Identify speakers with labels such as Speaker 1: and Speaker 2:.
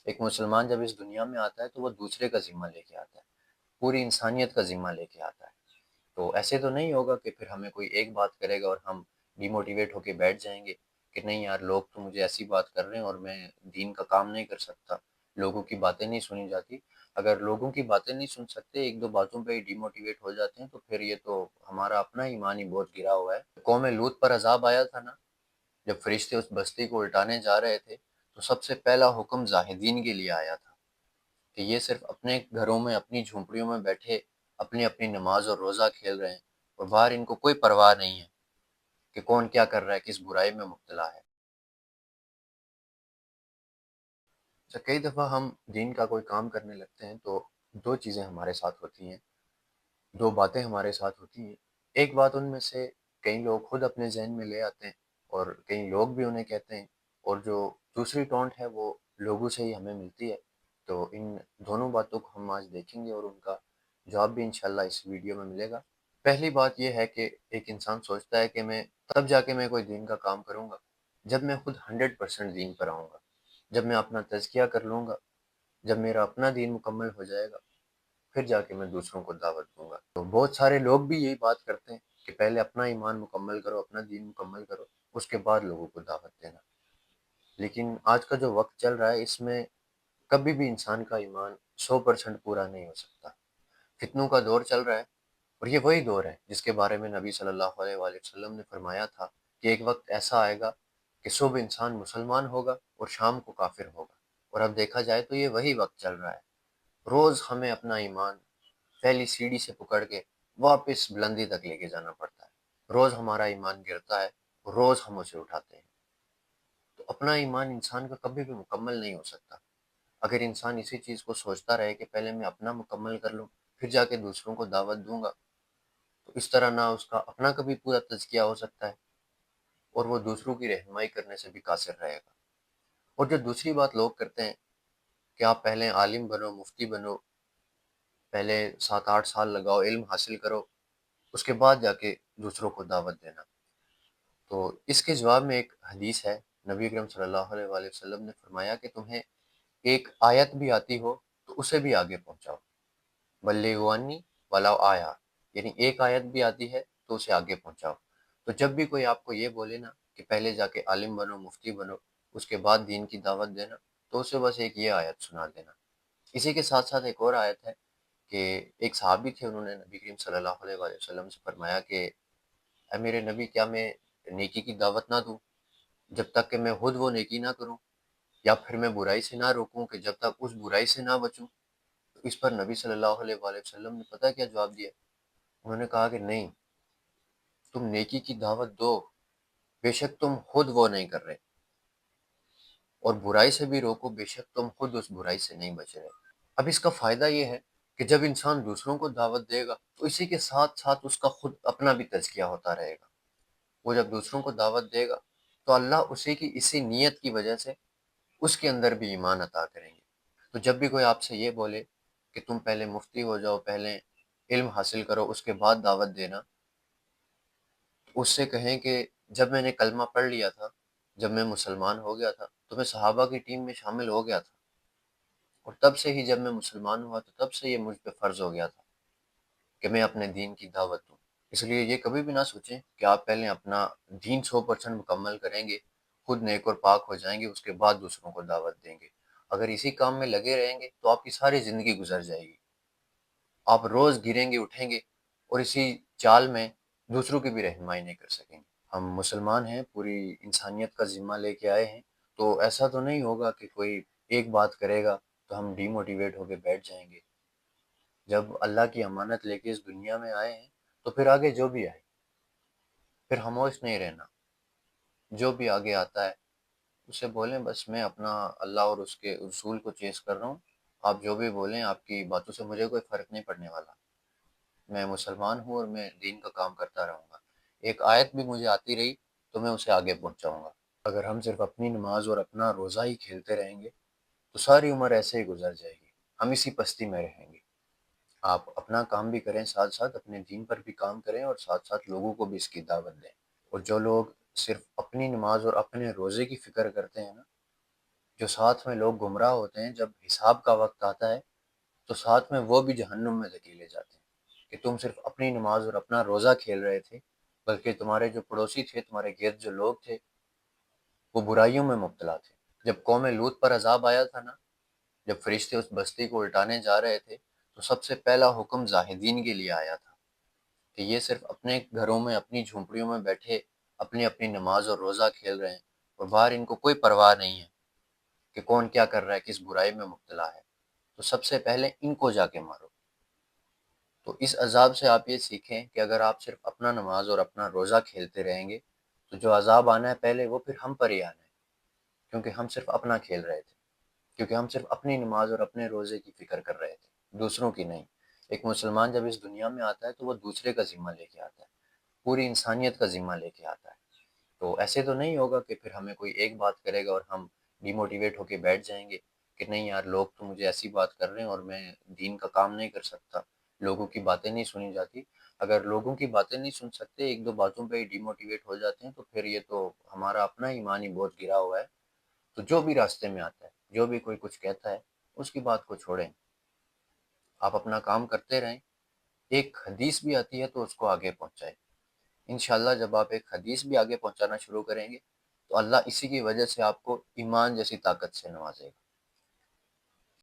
Speaker 1: ایک مسلمان جب اس دنیا میں آتا ہے تو وہ دوسرے کا ذمہ لے کے آتا ہے، پوری انسانیت کا ذمہ لے کے آتا ہے۔ تو ایسے تو نہیں ہوگا کہ پھر ہمیں کوئی ایک بات کرے گا اور ہم ڈی موٹیویٹ ہو کے بیٹھ جائیں گے کہ نہیں یار، لوگ تو مجھے ایسی بات کر رہے ہیں اور میں دین کا کام نہیں کر سکتا، لوگوں کی باتیں نہیں سنی جاتی۔ اگر لوگوں کی باتیں نہیں سن سکتے، ایک دو باتوں پہ ہی ڈی موٹیویٹ ہو جاتے ہیں، تو پھر یہ تو ہمارا اپنا ایمان ہی بہت گرا ہوا ہے۔ قوم لوط پر عذاب آیا تھا نا، جب فرشتے اس بستی کو الٹانے جا رہے تھے، تو سب سے پہلا حکم زاہدین کے لیے آیا تھا کہ یہ صرف اپنے گھروں میں اپنی جھونپڑیوں میں بیٹھے اپنی اپنی نماز اور روزہ کھیل رہے ہیں، اور باہر ان کو کوئی پرواہ نہیں ہے کہ کون کیا کر رہا ہے، کس برائی میں مبتلا ہے۔ اچھا، کئی دفعہ ہم دین کا کوئی کام کرنے لگتے ہیں تو دو چیزیں ہمارے ساتھ ہوتی ہیں، دو باتیں ہمارے ساتھ ہوتی ہیں۔ ایک بات ان میں سے کئی لوگ خود اپنے ذہن میں لے آتے ہیں اور کئی لوگ بھی انہیں کہتے ہیں، اور جو دوسری ٹونٹ ہے وہ لوگوں سے ہی ہمیں ملتی ہے۔ تو ان دونوں باتوں کو ہم آج دیکھیں گے اور ان کا جواب بھی انشاءاللہ اس ویڈیو میں ملے گا۔ پہلی بات یہ ہے کہ ایک انسان سوچتا ہے کہ میں تب جا کے میں کوئی دین کا کام کروں گا جب میں خود 100% دین پر آؤں گا، جب میں اپنا تزکیہ کر لوں گا، جب میرا اپنا دین مکمل ہو جائے گا، پھر جا کے میں دوسروں کو دعوت دوں گا۔ تو بہت سارے لوگ بھی یہی بات کرتے ہیں کہ پہلے اپنا ایمان مکمل کرو، اپنا دین مکمل کرو، اس کے بعد لوگوں کو دعوت دینا۔ لیکن آج کا جو وقت چل رہا ہے، اس میں کبھی بھی انسان کا ایمان 100% پورا نہیں ہو سکتا۔ فتنوں کا دور چل رہا ہے، اور یہ وہی دور ہے جس کے بارے میں نبی صلی اللہ علیہ وآلہ وسلم نے فرمایا تھا کہ ایک وقت ایسا آئے گا کہ صبح انسان مسلمان ہوگا اور شام کو کافر ہوگا۔ اور اب دیکھا جائے تو یہ وہی وقت چل رہا ہے۔ روز ہمیں اپنا ایمان پہلی سیڑھی سے پکڑ کے واپس بلندی تک لے کے جانا پڑتا ہے۔ روز ہمارا ایمان گرتا ہے اور روز ہم اسے اٹھاتے ہیں۔ تو اپنا ایمان انسان کا کبھی بھی مکمل نہیں ہو سکتا۔ اگر انسان اسی چیز کو سوچتا رہے کہ پہلے میں اپنا مکمل کر لوں، پھر جا کے دوسروں کو دعوت دوں گا، تو اس طرح نہ اس کا اپنا کبھی پورا تزکیہ ہو سکتا ہے، اور وہ دوسروں کی رہنمائی کرنے سے بھی قاصر رہے گا۔ اور جو دوسری بات لوگ کرتے ہیں کہ آپ پہلے عالم بنو، مفتی بنو، پہلے 7 8 سال لگاؤ، علم حاصل کرو، اس کے بعد جا کے دوسروں کو دعوت دینا۔ تو اس کے جواب میں ایک حدیث ہے، نبی اکرم صلی اللہ علیہ وآلہ وسلم نے فرمایا کہ تمہیں ایک آیت بھی آتی ہو تو اسے بھی آگے پہنچاؤ، بلغوا عنی ولو آیا، یعنی ایک آیت بھی آتی ہے تو اسے آگے پہنچاؤ۔ تو جب بھی کوئی آپ کو یہ بولے نا کہ پہلے جا کے عالم بنو، مفتی بنو، اس کے بعد دین کی دعوت دینا، تو اسے بس ایک یہ آیت سنا دینا۔ اسی کے ساتھ ساتھ ایک اور آیت ہے کہ ایک صحابی تھے، انہوں نے نبی کریم صلی اللہ علیہ وآلہ وسلم سے فرمایا کہ اے میرے نبی، کیا میں نیکی کی دعوت نہ دوں جب تک کہ میں خود وہ نیکی نہ کروں، یا پھر میں برائی سے نہ روکوں کہ جب تک اس برائی سے نہ بچوں؟ تو اس پر نبی صلی اللہ علیہ وآلہ وسلم نے پتہ کیا جواب دیا؟ انہوں نے کہا کہ نہیں، تم نیکی کی دعوت دو، بے شک تم خود وہ نہیں کر رہے، اور برائی سے بھی روکو، بے شک تم خود اس برائی سے نہیں بچ رہے۔ اب اس کا فائدہ یہ ہے کہ جب انسان دوسروں کو دعوت دے گا تو اسی کے ساتھ ساتھ اس کا خود اپنا بھی تزکیہ ہوتا رہے گا۔ وہ جب دوسروں کو دعوت دے گا تو اللہ اسی کی اسی نیت کی وجہ سے اس کے اندر بھی ایمان عطا کریں گے۔ تو جب بھی کوئی آپ سے یہ بولے کہ تم پہلے مفتی ہو جاؤ، پہلے علم حاصل کرو، اس کے بعد دعوت دینا، اس سے کہیں کہ جب میں نے کلمہ پڑھ لیا تھا، جب میں مسلمان ہو گیا تھا، تو میں صحابہ کی ٹیم میں شامل ہو گیا تھا، اور تب سے ہی جب میں مسلمان ہوا تو تب سے یہ مجھ پہ فرض ہو گیا تھا کہ میں اپنے دین کی دعوت دوں۔ اس لیے یہ کبھی بھی نہ سوچیں کہ آپ پہلے اپنا دین 100% مکمل کریں گے، خود نیک اور پاک ہو جائیں گے، اس کے بعد دوسروں کو دعوت دیں گے۔ اگر اسی کام میں لگے رہیں گے تو آپ کی ساری زندگی گزر جائے گی، آپ روز گریں گے اٹھیں گے، اور اسی چال میں دوسروں کی بھی رہنمائی نہیں کر سکیں گے۔ ہم مسلمان ہیں، پوری انسانیت کا ذمہ لے کے آئے ہیں، تو ایسا تو نہیں ہوگا کہ کوئی ایک بات کرے گا تو ہم ڈی موٹیویٹ ہو کے بیٹھ جائیں گے۔ جب اللہ کی امانت لے کے اس دنیا میں آئے ہیں تو پھر آگے جو بھی آئے، پھر خاموش نہیں رہنا۔ جو بھی آگے آتا ہے اسے بولیں بس میں اپنا اللہ اور اس کے رسول کو چیز کر رہا ہوں، آپ جو بھی بولیں آپ کی باتوں سے مجھے کوئی فرق نہیں پڑنے والا، میں مسلمان ہوں اور میں دین کا کام کرتا رہوں گا۔ ایک آیت بھی مجھے آتی رہی تو میں اسے آگے پہنچاؤں گا۔ اگر ہم صرف اپنی نماز اور اپنا روزہ ہی کھیلتے رہیں گے تو ساری عمر ایسے ہی گزر جائے گی، ہم اسی پستی میں رہیں گے۔ آپ اپنا کام بھی کریں، ساتھ ساتھ اپنے دین پر بھی کام کریں، اور ساتھ ساتھ لوگوں کو بھی اس کی دعوت دیں۔ اور جو لوگ صرف اپنی نماز اور اپنے روزے کی فکر کرتے ہیں نا، جو ساتھ میں لوگ گمراہ ہوتے ہیں، جب حساب کا وقت آتا ہے تو ساتھ میں وہ بھی جہنم میں دھکیلے جاتے ہیں کہ تم صرف اپنی نماز اور اپنا روزہ کھیل رہے تھے، بلکہ تمہارے جو پڑوسی تھے، تمہارے گرد جو لوگ تھے، وہ برائیوں میں مبتلا تھے۔ جب قوم لوط پر عذاب آیا تھا نا، جب فرشتے اس بستی کو الٹانے جا رہے تھے، تو سب سے پہلا حکم زاہدین کے لیے آیا تھا کہ یہ صرف اپنے گھروں میں، اپنی جھونپڑیوں میں بیٹھے اپنی اپنی نماز اور روزہ کھیل رہے ہیں، اور باہر ان کو کوئی پرواہ نہیں ہے کہ کون کیا کر رہا ہے، کس برائی میں مبتلا ہے، تو سب سے پہلے ان کو جا کے مارو۔ تو اس عذاب سے آپ یہ سیکھیں کہ اگر آپ صرف اپنا نماز اور اپنا روزہ کھیلتے رہیں گے تو جو عذاب آنا ہے پہلے وہ پھر ہم پر ہی آنا ہے، کیونکہ ہم صرف اپنا کھیل رہے تھے، کیونکہ ہم صرف اپنی نماز اور اپنے روزے کی فکر کر رہے تھے، دوسروں کی نہیں۔ ایک مسلمان جب اس دنیا میں آتا ہے تو وہ دوسرے کا ذمہ لے کے آتا ہے، پوری انسانیت کا ذمہ لے کے آتا ہے۔ تو ایسے تو نہیں ہوگا کہ پھر ہمیں کوئی ایک بات کرے گا اور ہم ڈی موٹیویٹ ہو کے بیٹھ جائیں گے کہ نہیں یار، لوگ تو مجھے ایسی بات کر رہے ہیں اور میں دین کا کام نہیں کر سکتا، لوگوں کی باتیں نہیں سنی جاتی۔ اگر لوگوں کی باتیں نہیں سن سکتے، ایک دو باتوں پہ ہی ڈی موٹیویٹ ہو جاتے ہیں، تو پھر یہ تو ہمارا اپنا ایمانی بہت گرا ہوا ہے۔ تو جو بھی راستے میں آتا ہے، جو بھی کوئی کچھ کہتا ہے، اس کی بات کو چھوڑیں، آپ اپنا کام کرتے رہیں۔ ایک حدیث بھی آتی ہے تو اس کو آگے پہنچائیں۔ انشاءاللہ جب آپ ایک حدیث بھی آگے پہنچانا شروع کریں گے تو اللہ اسی کی وجہ سے آپ کو ایمان جیسی طاقت سے نوازے گا۔